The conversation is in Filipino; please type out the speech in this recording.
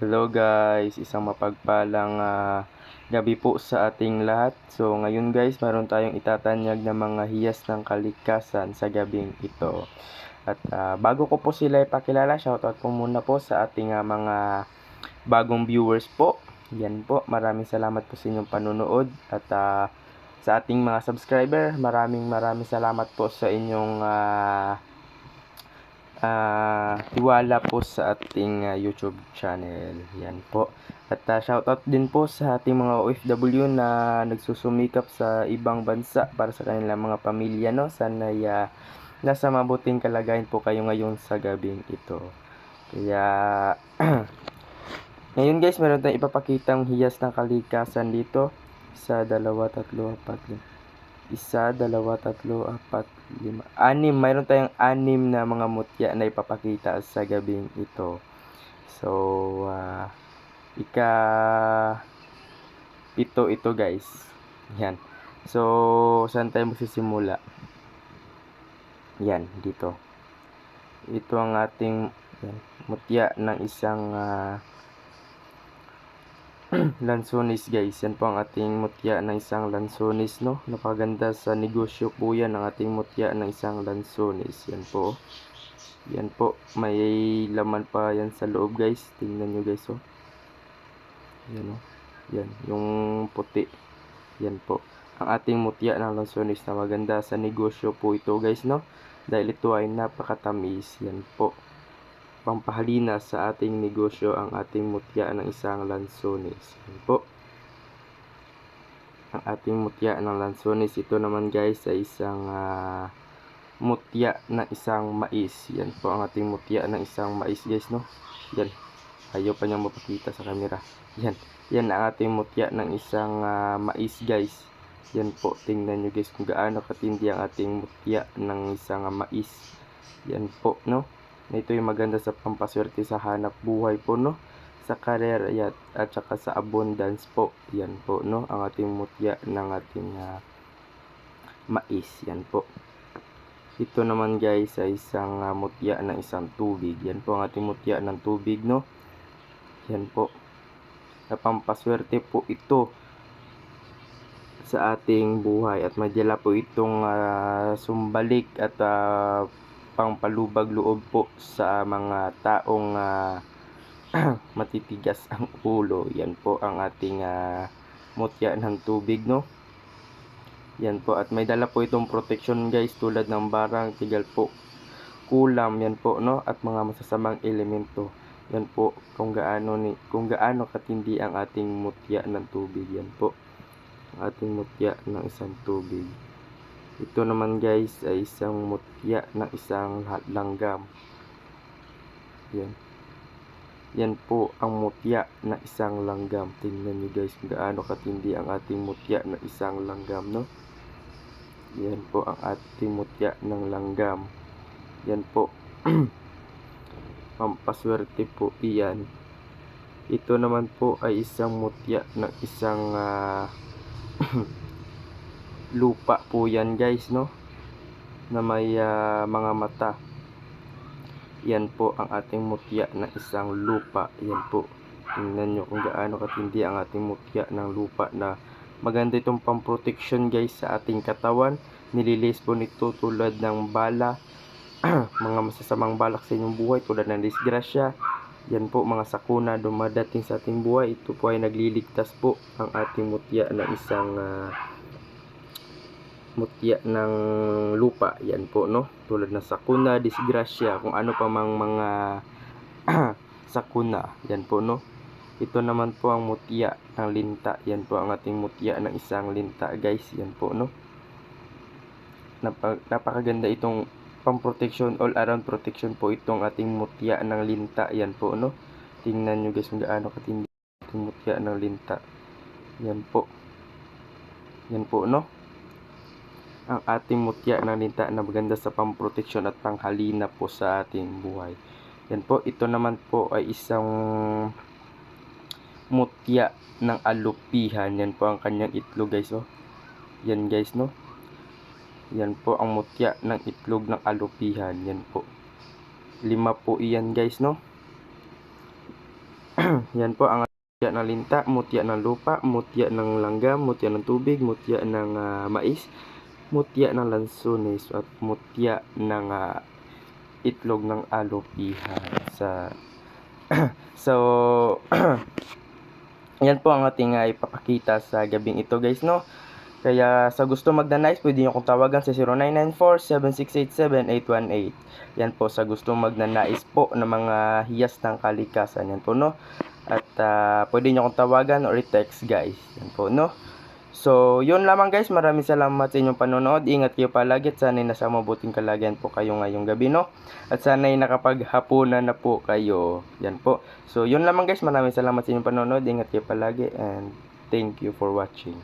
Hello guys, isang mapagpalang gabi po sa ating lahat. So ngayon guys, meron tayong itatanyag na mga hiyas ng kalikasan sa gabing ito. At bago ko po sila ipakilala, shoutout po muna po sa ating mga bagong viewers po. Yan po, maraming salamat po sa inyong panunood. At sa ating mga subscriber, maraming salamat po sa inyong tiwala po sa ating YouTube channel. Yan po. At shoutout din po sa ating mga OFW na nagsusumikap sa ibang bansa para sa kanilang mga pamilya, no? Sana nasa mabuting kalagayan po kayo ngayon sa gabing ito. Kaya ngayon guys, meron tayong ipapakitang hiyas ng kalikasan dito. 1, 2, 3, 4, 1, 2, 3, 4, 5, 6. Mayroon tayong 6 na mga mutya na ipapakita sa gabing ito. So, ika-7 ito guys. Yan. So, saan tayo magsisimula? Yan, dito. Ito ang ating mutya ng isang lansones guys. Yan po ang ating mutya ng isang lansones, no? Napaganda sa negosyo po yan ang ating mutya ng isang lansones. Yan po. Yan po. May laman pa yan sa loob guys. Tingnan nyo guys, oh. Yan, oh. Yan. Yung puti. Yan po. Ang ating mutya ng lansones na maganda sa negosyo po ito guys, no? Dahil ito ay napakatamis. Yan po. Pampahalina sa ating negosyo ang ating mutya ng isang lansones. Yan po. Ang ating mutya ng lansones. Ito naman guys ay isang mutya ng isang mais. Yan po ang ating mutya ng isang mais guys, no? Yan. Ayaw pa niyang mapakita sa camera. Yan. Yan ang ating mutya ng isang mais guys. Yan po. Tingnan nyo guys kung gaano katindi ang ating mutya ng isang mais. Yan po, no? Na ito yung maganda sa pampaswerte sa hanap buhay po, no? Sa career at saka sa abundance po. Yan po, no? Ang ating mutya ng ating mais. Yan po. Ito naman guys ay isang mutya ng isang tubig. Yan po ang ating mutya ng tubig, no? Yan po. Sa pampaswerte po ito sa ating buhay. At madala po itong sumbalik at pangpalubag loob po sa mga taong matitigas ang ulo. Yan po ang ating mutya ng tubig, no? Yan po. At may dala po itong protection guys, tulad ng barang, tigal po, kulam, yan po, no? At mga masasamang elemento. Yan po kung gaano katindi ang ating mutya ng tubig. Yan po ang ating mutya ng isang tubig. Ito naman guys ay isang mutya ng isang langgam. Yan. Yan po ang mutya ng isang langgam. Tingnan nyo guys kung gaano katindi ang ating mutya ng isang langgam, no? Yan po ang ating mutya ng langgam. Yan po. Pampaswerte po iyan. Ito naman po ay isang mutya ng isang lupa po yan guys, no? Na may mga mata. Yan po ang ating mutya ng isang lupa. Yan po. Tingnan nyo kung gaano katindi ang ating mutya ng lupa na maganda itong pamproteksyon guys sa ating katawan. Nililis po nito tulad ng bala, mga masasamang balak sa inyong buhay tulad ng disgrasya. Yan po mga sakuna dumadating sa ating buhay. Ito po ay nagliligtas po ang ating mutya ng isang mutya ng lupa. Yan po, no? Tulad ng sakuna, disgrasya, kung ano pa mang mga sakuna. Yan po, no? Ito naman po ang mutya ng linta. Yan po ang ating mutya ng isang linta guys. Yan po, no? Napakaganda itong pang-protection, all around protection po itong ating mutya ng linta. Yan po, no? Tingnan nyo guys kung gaano katindi ating mutya ng linta. Yan po. Yan po, no? Ang ating mutya ng linta na maganda sa pamproteksyon at panghalina po sa ating buhay. Yan po, ito naman po ay isang mutya ng alupihan. Yan po ang kanyang itlog guys, oh. Yan guys, no? Yan po ang mutya ng itlog ng alupihan. Yan po. 5 po iyan guys, no? Yan po ang mutya ng linta, mutya ng lupa, mutya ng langgam, mutya ng tubig, mutya ng mais, mutya ng lansones, at mutya ng itlog ng alopihan. So, yan po ang ating ipapakita sa gabing ito guys, no? Kaya sa gusto magnanais, pwede nyo akong tawagan sa 0994-7687-818. Yan po sa gusto magnanais po ng mga hiyas ng kalikasan. Yan po, no? At pwede nyo akong tawagan or i-text guys. Yan po, no? So, yun lamang guys. Maraming salamat sa inyong panonood. Ingat kayo palagi at sana'y nasa mabuting kalagayan po kayo ngayong gabi, no? At sana'y nakapaghapunan na po kayo. Yan po. So, yun lamang guys. Maraming salamat sa inyong panonood. Ingat kayo palagi and thank you for watching.